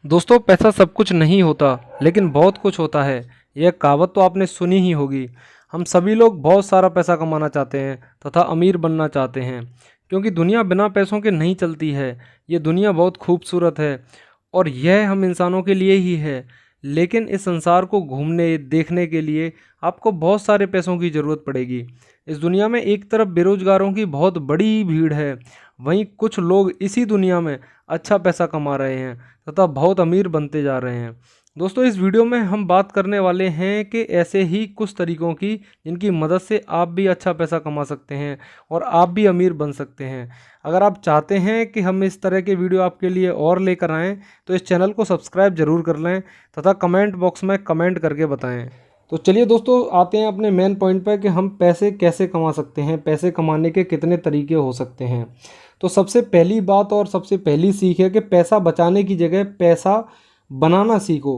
दोस्तों, पैसा सब कुछ नहीं होता, लेकिन बहुत कुछ होता है। यह कहावत तो आपने सुनी ही होगी। हम सभी लोग बहुत सारा पैसा कमाना चाहते हैं तथा अमीर बनना चाहते हैं, क्योंकि दुनिया बिना पैसों के नहीं चलती है। ये दुनिया बहुत खूबसूरत है और यह हम इंसानों के लिए ही है। लेकिन इस संसार को घूमने देखने के लिए आपको बहुत सारे पैसों की ज़रूरत पड़ेगी। इस दुनिया में एक तरफ बेरोजगारों की बहुत बड़ी भीड़ है, वहीं कुछ लोग इसी दुनिया में अच्छा पैसा कमा रहे हैं तथा बहुत अमीर बनते जा रहे हैं। दोस्तों, इस वीडियो में हम बात करने वाले हैं कि ऐसे ही कुछ तरीकों की जिनकी मदद से आप भी अच्छा पैसा कमा सकते हैं और आप भी अमीर बन सकते हैं। अगर आप चाहते हैं कि हम इस तरह के वीडियो आपके लिए और लेकर आएँ तो इस चैनल को सब्सक्राइब जरूर कर लें तथा कमेंट बॉक्स में कमेंट करके बताएं। तो चलिए दोस्तों, आते हैं अपने मेन पॉइंट पर कि हम पैसे कैसे कमा सकते हैं, पैसे कमाने के कितने तरीके हो सकते हैं। तो सबसे पहली बात और सबसे पहली सीख है कि पैसा बचाने की जगह पैसा बनाना सीखो।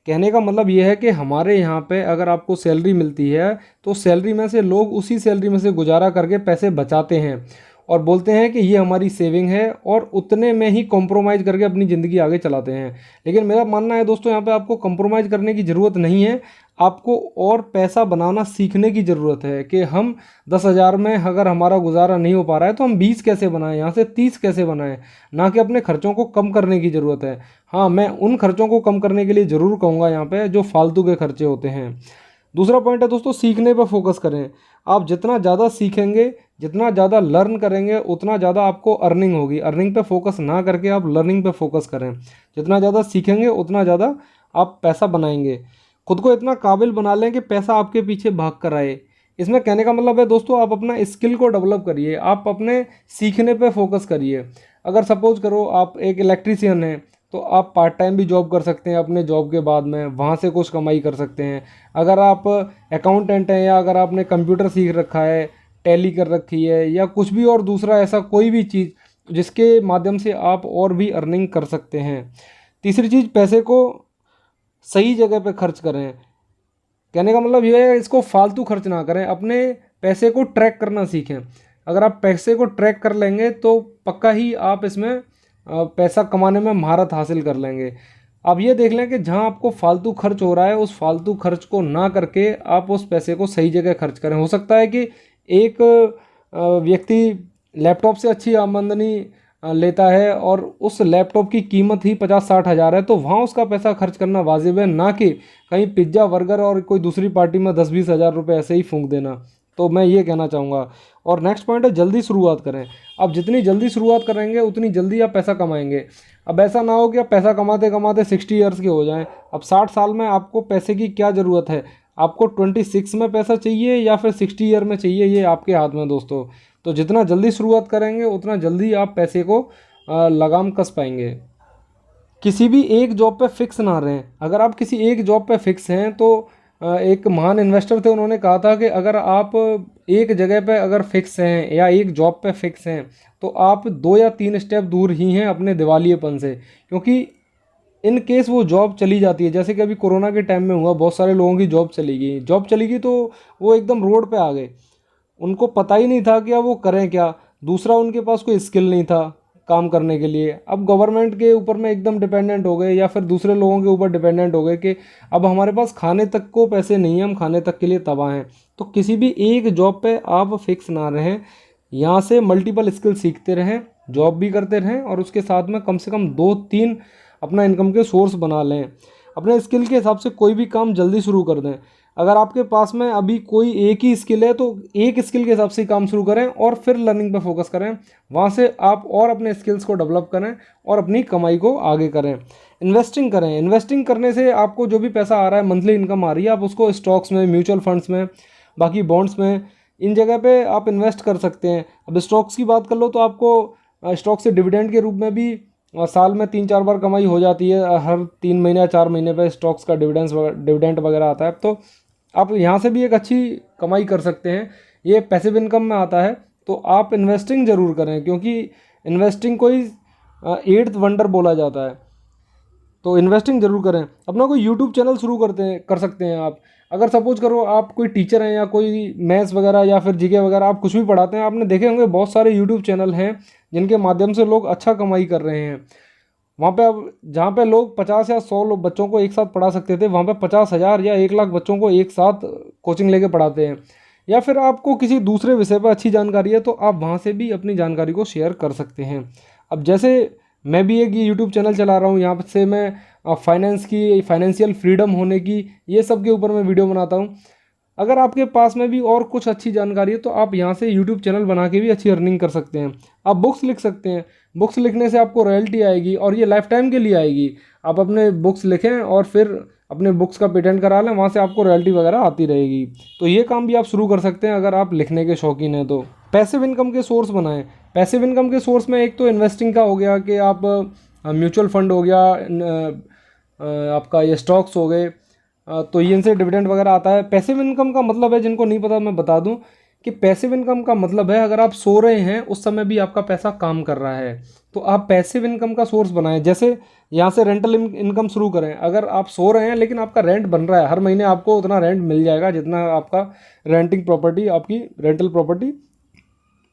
कहने का मतलब यह है कि हमारे यहाँ पे अगर आपको सैलरी मिलती है तो सैलरी में से लोग उसी सैलरी में से गुजारा करके पैसे बचाते हैं और बोलते हैं कि ये हमारी सेविंग है और उतने में ही कॉम्प्रोमाइज़ करके अपनी ज़िंदगी आगे चलाते हैं। लेकिन मेरा मानना है दोस्तों, यहाँ पे आपको कॉम्प्रोमाइज़ करने की ज़रूरत नहीं है। आपको और पैसा बनाना सीखने की ज़रूरत है कि हम 10,000 में अगर हमारा गुजारा नहीं हो पा रहा है तो हम 20 कैसे बनाएं, यहाँ से 30 कैसे बनाएं। ना कि अपने खर्चों को कम करने की ज़रूरत है। हाँ, मैं उन खर्चों को कम करने के लिए ज़रूर कहूँगा यहाँ पे जो फालतू के खर्चे होते हैं। दूसरा पॉइंट है दोस्तों, सीखने पर फोकस करें। आप जितना ज़्यादा सीखेंगे, जितना ज़्यादा लर्न करेंगे, उतना ज़्यादा आपको अर्निंग होगी। अर्निंग पे फोकस ना करके आप लर्निंग पे फोकस करें। जितना ज़्यादा सीखेंगे उतना ज़्यादा आप पैसा बनाएंगे। खुद को इतना काबिल बना लें कि पैसा आपके पीछे भाग कर आए। इसमें कहने का मतलब है दोस्तों, आप अपना स्किल को डेवलप करिए, आप अपने सीखने पे फोकस करिए। अगर सपोज करो आप एक इलेक्ट्रीशियन हैं तो आप पार्ट टाइम भी जॉब कर सकते हैं, अपने जॉब के बाद में वहाँ से कुछ कमाई कर सकते हैं। अगर आप अकाउंटेंट हैं या अगर आपने कंप्यूटर सीख रखा है, टैली कर रखी है या कुछ भी और दूसरा ऐसा कोई भी चीज़ जिसके माध्यम से आप और भी अर्निंग कर सकते हैं। तीसरी चीज़, पैसे को सही जगह पे खर्च करें। कहने का मतलब ये है, इसको फालतू खर्च ना करें, अपने पैसे को ट्रैक करना सीखें। अगर आप पैसे को ट्रैक कर लेंगे तो पक्का ही आप इसमें पैसा कमाने में महारत हासिल कर लेंगे। अब ये देख लें कि जहाँ आपको फालतू खर्च हो रहा है उस फालतू खर्च को ना करके आप उस पैसे को सही जगह खर्च करें। हो सकता है कि एक व्यक्ति लैपटॉप से अच्छी आमदनी लेता है और उस लैपटॉप की कीमत ही 50-60 हज़ार है, तो वहाँ उसका पैसा खर्च करना वाजिब है, ना कि कहीं पिज्ज़ा बर्गर और कोई दूसरी पार्टी में 10-20 हज़ार रुपये ऐसे ही फूंक देना। तो मैं ये कहना चाहूँगा। और नेक्स्ट पॉइंट है, जल्दी शुरुआत करें। आप जितनी जल्दी शुरुआत करेंगे उतनी जल्दी आप पैसा कमाएंगे। अब ऐसा ना हो कि आप पैसा कमाते कमाते 60 ईयर्स के हो जाएं। अब 60 साल में आपको पैसे की क्या ज़रूरत है? आपको 26 में पैसा चाहिए या फिर 60 ईयर में चाहिए, ये आपके हाथ में दोस्तों। तो जितना जल्दी शुरुआत करेंगे उतना जल्दी आप पैसे को लगाम कस पाएंगे। किसी भी एक जॉब पे फिक्स ना रहें। अगर आप किसी एक जॉब पे फिक्स हैं तो एक महान इन्वेस्टर थे, उन्होंने कहा था कि अगर आप एक जगह पे अगर फिक्स हैं या एक जॉब पे फिक्स हैं तो आप 2 या 3 स्टेप दूर ही हैं अपने दिवालियेपन से। क्योंकि इन केस वो जॉब चली जाती है, जैसे कि अभी कोरोना के टाइम में हुआ, बहुत सारे लोगों की जॉब चली गई तो वो एकदम रोड पे आ गए। उनको पता ही नहीं था कि अब वो करें क्या। दूसरा, उनके पास कोई स्किल नहीं था काम करने के लिए। अब गवर्नमेंट के ऊपर में एकदम डिपेंडेंट हो गए या फिर दूसरे लोगों के ऊपर डिपेंडेंट हो गए कि अब हमारे पास खाने तक को पैसे नहीं हैं, हम खाने तक के लिए तबाह हैं। तो किसी भी एक जॉब पे आप फिक्स ना रहें, यहाँ से मल्टीपल स्किल सीखते रहें, जॉब भी करते रहें और उसके साथ में कम से कम 2-3 अपना इनकम के सोर्स बना लें। अपने स्किल के हिसाब से कोई भी काम जल्दी शुरू कर दें। अगर आपके पास में अभी कोई एक ही स्किल है तो एक स्किल के हिसाब से काम शुरू करें और फिर लर्निंग पे फोकस करें। वहाँ से आप और अपने स्किल्स को डेवलप करें और अपनी कमाई को आगे करें। इन्वेस्टिंग करें। इन्वेस्टिंग करने से आपको जो भी पैसा आ रहा है, मंथली इनकम आ रही है, आप उसको स्टॉक्स में, म्यूचुअल फंड्स में, बाकी बॉन्ड्स में, इन जगह पे आप इन्वेस्ट कर सकते हैं। अब स्टॉक्स की बात कर लो तो आपको स्टॉक से डिविडेंड के रूप में भी साल में 3-4 बार कमाई हो जाती है। हर 3 महीने या 4 महीने पे स्टॉक्स का डिविडेंड वगैरह आता है, तो आप यहाँ से भी एक अच्छी कमाई कर सकते हैं। ये पैसिव इनकम में आता है। तो आप इन्वेस्टिंग ज़रूर करें, क्योंकि इन्वेस्टिंग को ही 8th वंडर बोला जाता है। तो इन्वेस्टिंग जरूर करें। अपना कोई यूट्यूब चैनल शुरू कर सकते हैं आप। अगर सपोज करो आप कोई टीचर हैं या कोई मैथ्स वगैरह या फिर जीके वगैरह आप कुछ भी पढ़ाते हैं, आपने देखे होंगे बहुत सारे यूट्यूब चैनल हैं जिनके माध्यम से लोग अच्छा कमाई कर रहे हैं। वहाँ पे अब जहाँ पे लोग 50 या 100 लोग बच्चों को एक साथ पढ़ा सकते थे, वहाँ पे 50,000 या 1 लाख बच्चों को एक साथ कोचिंग लेके पढ़ाते हैं। या फिर आपको किसी दूसरे विषय पर अच्छी जानकारी है तो आप वहाँ से भी अपनी जानकारी को शेयर कर सकते हैं। अब जैसे मैं भी एक यूट्यूब चैनल चला रहा हूँ, यहाँ से मैं फाइनेंस की, फाइनेंशियल फ्रीडम होने की, ये सब के ऊपर मैं वीडियो बनाता हूँ। अगर आपके पास में भी और कुछ अच्छी जानकारी है तो आप यहाँ से यूट्यूब चैनल बना के भी अच्छी अर्निंग कर सकते हैं। आप बुक्स लिख सकते हैं, बुक्स लिखने से आपको रॉयल्टी आएगी और ये लाइफ टाइम के लिए आएगी। आप अपने बुक्स लिखें और फिर अपने बुक्स का पेटेंट करा लें, वहाँ से आपको रॉयल्टी वगैरह आती रहेगी। तो ये काम भी आप शुरू कर सकते हैं अगर आप लिखने के शौकीन हैं तो। पैसिव इनकम के सोर्स बनाएं। पैसिव इनकम के सोर्स में एक तो इन्वेस्टिंग का हो गया कि आप म्यूचुअल फंड हो गया, आपका ये स्टॉक्स हो गए, तो ये इनसे डिविडेंड वगैरह आता है। पैसिव इनकम का मतलब है, जिनको नहीं पता मैं बता दूं कि पैसिव इनकम का मतलब है अगर आप सो रहे हैं उस समय भी आपका पैसा काम कर रहा है, तो आप पैसिव इनकम का सोर्स बनाएं। जैसे यहाँ से रेंटल इनकम शुरू करें। अगर आप सो रहे हैं लेकिन आपका रेंट बन रहा है, हर महीने आपको उतना रेंट मिल जाएगा जितना आपका रेंटिंग प्रॉपर्टी, आपकी रेंटल प्रॉपर्टी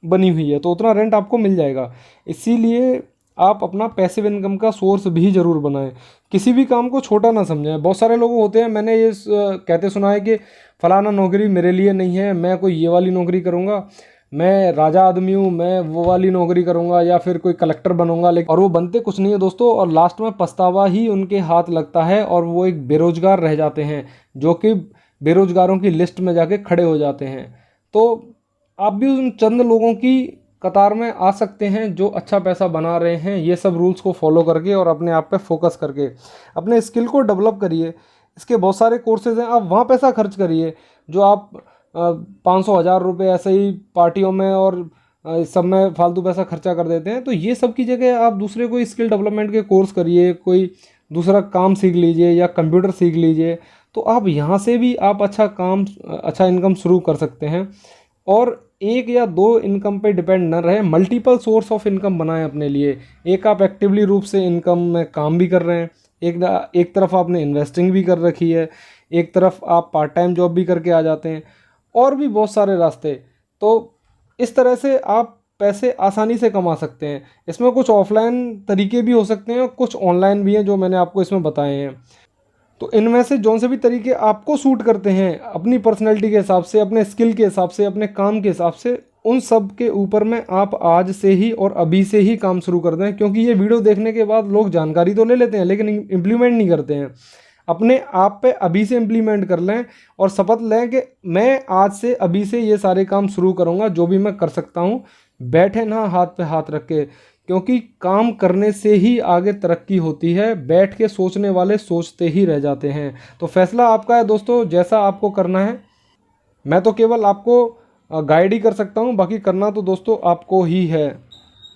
बनी हुई है, तो उतना रेंट आपको मिल जाएगा। इसीलिए आप अपना पैसिव इनकम का सोर्स भी ज़रूर बनाएं। किसी भी काम को छोटा ना समझें। बहुत सारे लोग होते हैं, मैंने ये कहते सुना है कि फ़लाना नौकरी मेरे लिए नहीं है, मैं कोई ये वाली नौकरी करूँगा, मैं राजा आदमी हूँ, मैं वो वाली नौकरी करूँगा या फिर कोई कलेक्टर बनूंगा, लेकिन और वो बनते कुछ नहीं है दोस्तों, और लास्ट में पछतावा ही उनके हाथ लगता है और वो एक बेरोजगार रह जाते हैं, जो कि बेरोजगारों की लिस्ट में जाके खड़े हो जाते हैं। तो आप भी उन चंद लोगों की कतार में आ सकते हैं जो अच्छा पैसा बना रहे हैं, ये सब रूल्स को फॉलो करके और अपने आप पे फोकस करके। अपने स्किल को डेवलप करिए। इसके बहुत सारे कोर्सेज हैं, आप वहाँ पैसा खर्च करिए। जो आप 500,000 रुपये ऐसे ही पार्टियों में और इस सब में फालतू पैसा खर्चा कर देते हैं, तो ये सब की जगह आप दूसरे कोई स्किल डेवलपमेंट के कोर्स करिए, कोई दूसरा काम सीख लीजिए या कंप्यूटर सीख लीजिए, तो आप यहाँ से भी आप अच्छा इनकम शुरू कर सकते हैं। और एक या दो इनकम पे डिपेंड न रहे, मल्टीपल सोर्स ऑफ इनकम बनाएं अपने लिए। एक आप एक्टिवली रूप से इनकम में काम भी कर रहे हैं, एक तरफ आपने इन्वेस्टिंग भी कर रखी है, एक तरफ आप पार्ट टाइम जॉब भी करके आ जाते हैं, और भी बहुत सारे रास्ते। तो इस तरह से आप पैसे आसानी से कमा सकते हैं। इसमें कुछ ऑफलाइन तरीके भी हो सकते हैं और कुछ ऑनलाइन भी हैं जो मैंने आपको इसमें बताए हैं। तो इनमें से जौन से भी तरीके आपको सूट करते हैं, अपनी पर्सनैलिटी के हिसाब से, अपने स्किल के हिसाब से, अपने काम के हिसाब से, उन सब के ऊपर में आप आज से ही और अभी से ही काम शुरू कर दें। क्योंकि ये वीडियो देखने के बाद लोग जानकारी तो ले लेते हैं लेकिन इम्प्लीमेंट नहीं करते हैं। अपने आप पे अभी से इम्प्लीमेंट कर लें और शपथ लें कि मैं आज से अभी से ये सारे काम शुरू करूँगा जो भी मैं कर सकता हूँ। बैठे ना हाथ पे हाथ रख के, क्योंकि काम करने से ही आगे तरक्की होती है। बैठ के सोचने वाले सोचते ही रह जाते हैं। तो फैसला आपका है दोस्तों, जैसा आपको करना है। मैं तो केवल आपको गाइड ही कर सकता हूं, बाकी करना तो दोस्तों आपको ही है।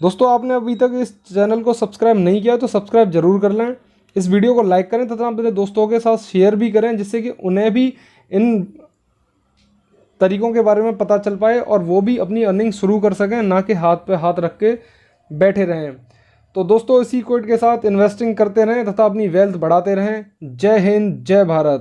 दोस्तों, आपने अभी तक इस चैनल को सब्सक्राइब नहीं किया तो सब्सक्राइब जरूर कर लें। इस वीडियो को लाइक करें तथा अपने दोस्तों के साथ शेयर भी करें, जिससे कि उन्हें भी इन तरीकों के बारे में पता चल पाए और वो भी अपनी अर्निंग शुरू कर सकें, ना कि हाथ पे हाथ रख के बैठे रहें। तो दोस्तों, इसी कोड के साथ इन्वेस्टिंग करते रहें तथा अपनी वेल्थ बढ़ाते रहें। जय हिंद, जय भारत।